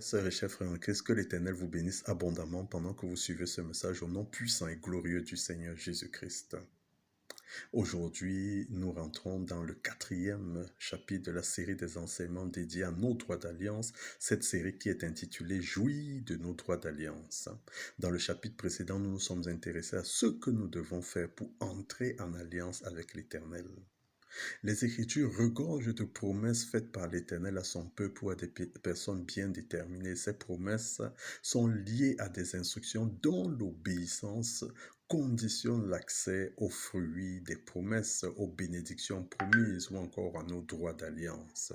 Sœurs et chers frères en Christ, que l'Éternel vous bénisse abondamment pendant que vous suivez ce message au nom puissant et glorieux du Seigneur Jésus-Christ. Aujourd'hui, nous rentrons dans le 4e chapitre de la série des enseignements dédiés à nos droits d'alliance, cette série qui est intitulée « Jouis de nos droits d'alliance ». Dans le chapitre précédent, nous nous sommes intéressés à ce que nous devons faire pour entrer en alliance avec l'Éternel. Les Écritures regorgent de promesses faites par l'Éternel à son peuple ou à des personnes bien déterminées. Ces promesses sont liées à des instructions dont l'obéissance conditionne l'accès aux fruits des promesses, aux bénédictions promises ou encore à nos droits d'alliance.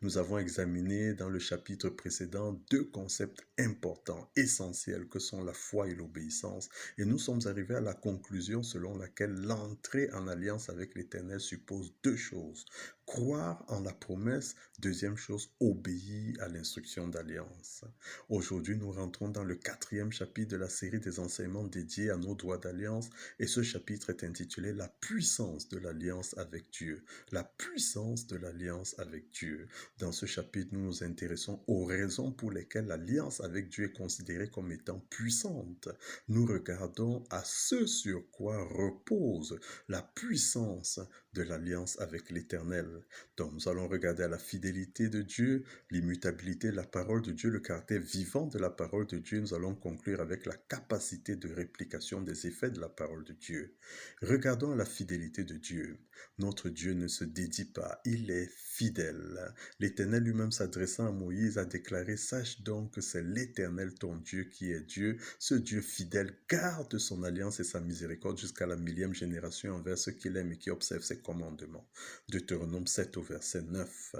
Nous avons examiné dans le chapitre précédent deux concepts importants, essentiels, que sont la foi et l'obéissance. Et nous sommes arrivés à la conclusion selon laquelle l'entrée en alliance avec l'Éternel suppose deux choses. Croire en la promesse, deuxième chose, obéir à l'instruction d'alliance. Aujourd'hui, nous rentrons dans le 4e chapitre de la série des enseignements dédiés à nos droits d'alliance. Et ce chapitre est intitulé « La puissance de l'alliance avec Dieu ». La puissance de l'alliance avec Dieu. Dans ce chapitre, nous nous intéressons aux raisons pour lesquelles l'alliance avec Dieu est considérée comme étant puissante. Nous regardons à ce sur quoi repose la puissance de l'alliance avec l'Éternel. Donc, nous allons regarder à la fidélité de Dieu, l'immutabilité de la parole de Dieu, le caractère vivant de la parole de Dieu. Nous allons conclure avec la capacité de réplication des effets de la parole de Dieu. Regardons à la fidélité de Dieu. Notre Dieu ne se dédie pas, il est fidèle. L'Éternel lui-même s'adressant à Moïse a déclaré « Sache donc que c'est l'Éternel ton Dieu qui est Dieu. Ce Dieu fidèle garde son alliance et sa miséricorde jusqu'à la 1000e génération envers ceux qu'il aime et qui observent ses commandements. » Deutéronome 7 au verset 9.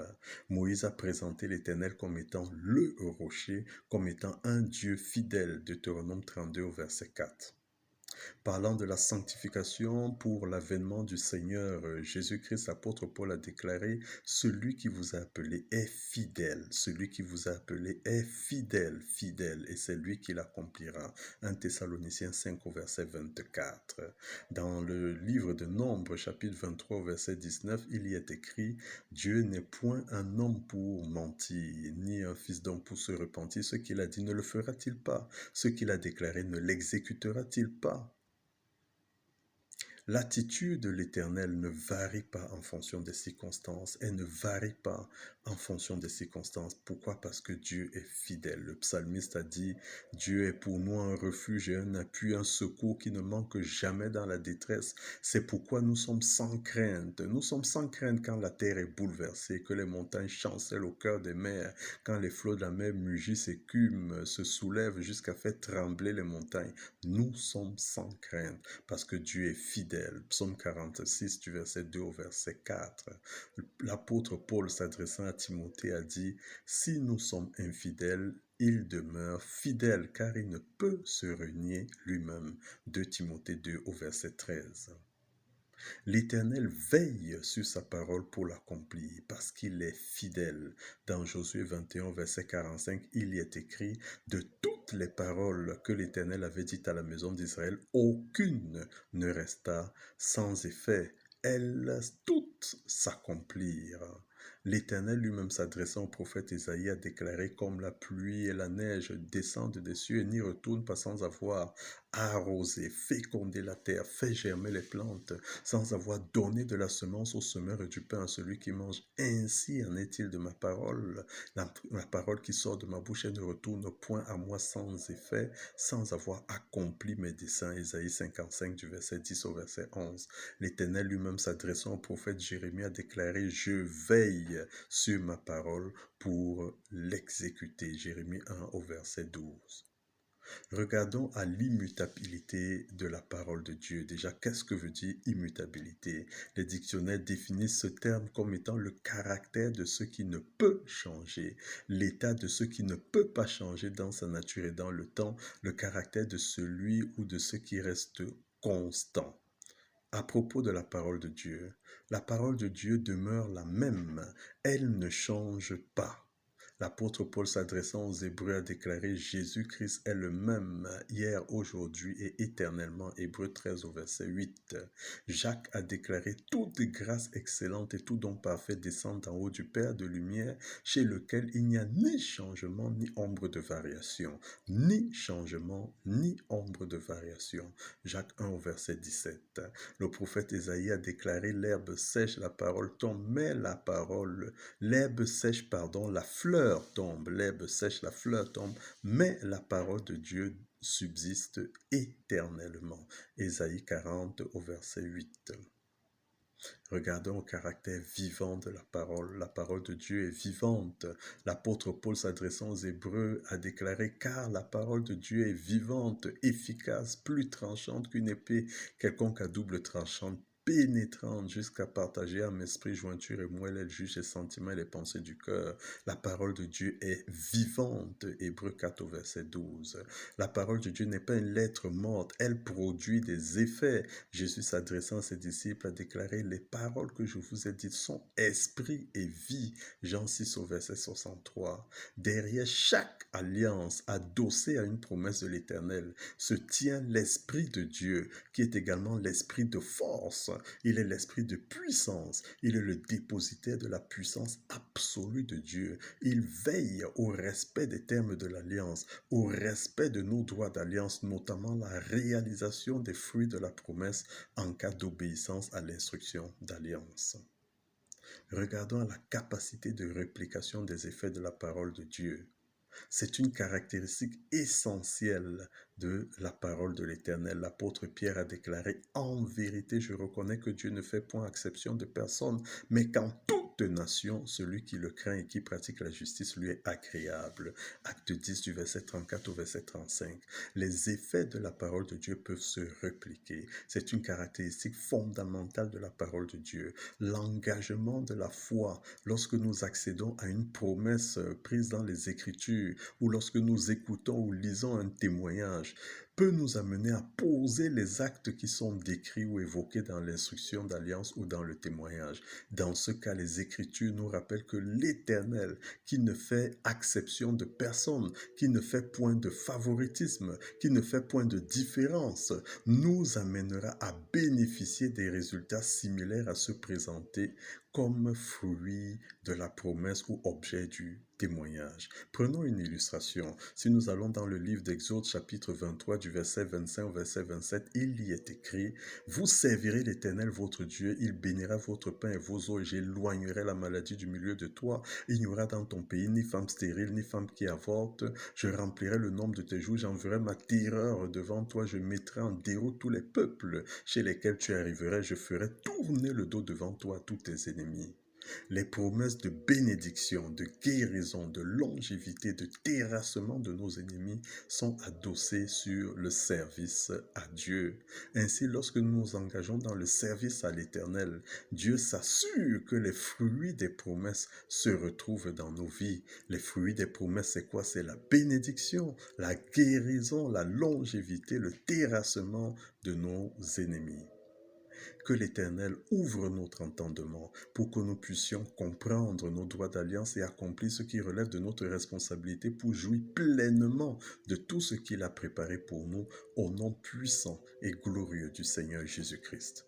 Moïse a présenté l'Éternel comme étant le rocher, comme étant un Dieu fidèle. Deutéronome 32 au verset 4. Parlant de la sanctification pour l'avènement du Seigneur Jésus-Christ, l'apôtre Paul a déclaré « Celui qui vous a appelé est fidèle. Celui qui vous a appelé est fidèle, fidèle, et c'est lui qui l'accomplira. » 1 Thessaloniciens 5 au verset 24. Dans le livre de Nombres, chapitre 23 au verset 19, il y est écrit « Dieu n'est point un homme pour mentir, ni un fils d'homme pour se repentir. Ce qu'il a dit ne le fera-t-il pas? Ce qu'il a déclaré ne l'exécutera-t-il pas ?» L'attitude de l'Éternel ne varie pas en fonction des circonstances. Elle ne varie pas en fonction des circonstances. Pourquoi? Parce que Dieu est fidèle. Le psalmiste a dit « Dieu est pour nous un refuge et un appui, un secours qui ne manque jamais dans la détresse. » C'est pourquoi nous sommes sans crainte. Nous sommes sans crainte quand la terre est bouleversée, que les montagnes chancellent au cœur des mers, quand les flots de la mer mugissent, écument, se soulèvent jusqu'à faire trembler les montagnes. Nous sommes sans crainte parce que Dieu est fidèle. Psaume 46 du verset 2 au verset 4. L'apôtre Paul s'adressant à Timothée a dit « Si nous sommes infidèles, il demeure fidèle car il ne peut se renier lui-même. » 2 Timothée 2 au verset 13. L'Éternel veille sur sa parole pour l'accomplir parce qu'il est fidèle. Dans Josué 21, verset 45, il y est écrit « De toutes les paroles que l'Éternel avait dites à la maison d'Israël, aucune ne resta sans effet. Elles toutes s'accomplirent. » L'Éternel lui-même s'adressant au prophète Isaïe a déclaré « Comme la pluie et la neige descendent des cieux et n'y retournent pas sans avoir arrosé, fécondé la terre, fait germer les plantes, sans avoir donné de la semence au semeur et du pain à celui qui mange. Ainsi en est-il de ma parole. La parole qui sort de ma bouche, elle ne retourne point à moi sans effet, sans avoir accompli mes desseins. » Ésaïe 55 du verset 10 au verset 11. L'Éternel lui-même s'adressant au prophète Jérémie a déclaré « Je veille sur ma parole pour l'exécuter. » Jérémie 1 au verset 12. Regardons à l'immutabilité de la parole de Dieu. Déjà, qu'est-ce que veut dire immutabilité? Les dictionnaires définissent ce terme comme étant le caractère de ce qui ne peut changer, l'état de ce qui ne peut pas changer dans sa nature et dans le temps, le caractère de celui ou de ce qui reste constant. À propos de la parole de Dieu demeure la même, elle ne change pas. L'apôtre Paul s'adressant aux Hébreux a déclaré Jésus-Christ est le même hier, aujourd'hui et éternellement. Hébreux 13 au verset 8. Jacques a déclaré toute grâce excellente et tout don parfait descend d'en haut du Père de lumière, chez lequel il n'y a ni changement ni ombre de variation. Ni changement ni ombre de variation. Jacques 1 au verset 17. Le prophète Ésaïe a déclaré l'herbe sèche, la parole tombe, mais l'herbe sèche, la fleur tombe, l'herbe sèche, la fleur tombe, mais la parole de Dieu subsiste éternellement. Ésaïe 40 au verset 8. Regardons au caractère vivant de la parole. La parole de Dieu est vivante. L'apôtre Paul s'adressant aux Hébreux a déclaré « Car la parole de Dieu est vivante, efficace, plus tranchante qu'une épée quelconque à double tranchante, pénétrante jusqu'à partager âme, esprit, jointure et moelle, elle juge les sentiments et les pensées du cœur. La parole de Dieu est vivante. » Hébreux 4 au verset 12. La parole de Dieu n'est pas une lettre morte, elle produit des effets. Jésus s'adressant à ses disciples a déclaré « Les paroles que je vous ai dites sont esprit et vie. » Jean 6 au verset 63. Derrière chaque alliance adossée à une promesse de l'Éternel se tient l'Esprit de Dieu, qui est également l'Esprit de force. Il est l'Esprit de puissance. Il est le dépositaire de la puissance absolue de Dieu. Il veille au respect des termes de l'alliance, au respect de nos droits d'alliance, notamment la réalisation des fruits de la promesse en cas d'obéissance à l'instruction d'alliance. Regardons la capacité de réplication des effets de la parole de Dieu. C'est une caractéristique essentielle de la parole de l'Éternel. L'apôtre Pierre a déclaré « En vérité, je reconnais que Dieu ne fait point exception de personne, mais qu'en toute nation, celui qui le craint et qui pratique la justice lui est agréable. » Acte 10 du verset 34 au verset 35. Les effets de la parole de Dieu peuvent se répliquer. C'est une caractéristique fondamentale de la parole de Dieu. L'engagement de la foi, lorsque nous accédons à une promesse prise dans les Écritures, ou lorsque nous écoutons ou lisons un témoignage, peut nous amener à poser les actes qui sont décrits ou évoqués dans l'instruction d'alliance ou dans le témoignage. Dans ce cas, les Écritures nous rappellent que l'Éternel, qui ne fait exception de personne, qui ne fait point de favoritisme, qui ne fait point de différence, nous amènera à bénéficier des résultats similaires à ceux présentés comme fruit de la promesse ou objet du témoignage. Prenons une illustration. Si nous allons dans le livre d'Exode chapitre 23 du verset 25 au verset 27, il y est écrit « Vous servirez l'Éternel votre Dieu, il bénira votre pain et vos eaux et j'éloignerai la maladie du milieu de toi. Il n'y aura dans ton pays ni femme stérile, ni femme qui avorte. Je remplirai le nombre de tes jours, j'enverrai ma terreur devant toi, je mettrai en déroute tous les peuples chez lesquels tu arriverais, je ferai tourner le dos devant toi à tous tes ennemis. » Les promesses de bénédiction, de guérison, de longévité, de terrassement de nos ennemis sont adossées sur le service à Dieu. Ainsi, lorsque nous nous engageons dans le service à l'Éternel, Dieu s'assure que les fruits des promesses se retrouvent dans nos vies. Les fruits des promesses, c'est quoi? C'est la bénédiction, la guérison, la longévité, le terrassement de nos ennemis. Que l'Éternel ouvre notre entendement pour que nous puissions comprendre nos droits d'alliance et accomplir ce qui relève de notre responsabilité pour jouir pleinement de tout ce qu'il a préparé pour nous au nom puissant et glorieux du Seigneur Jésus-Christ.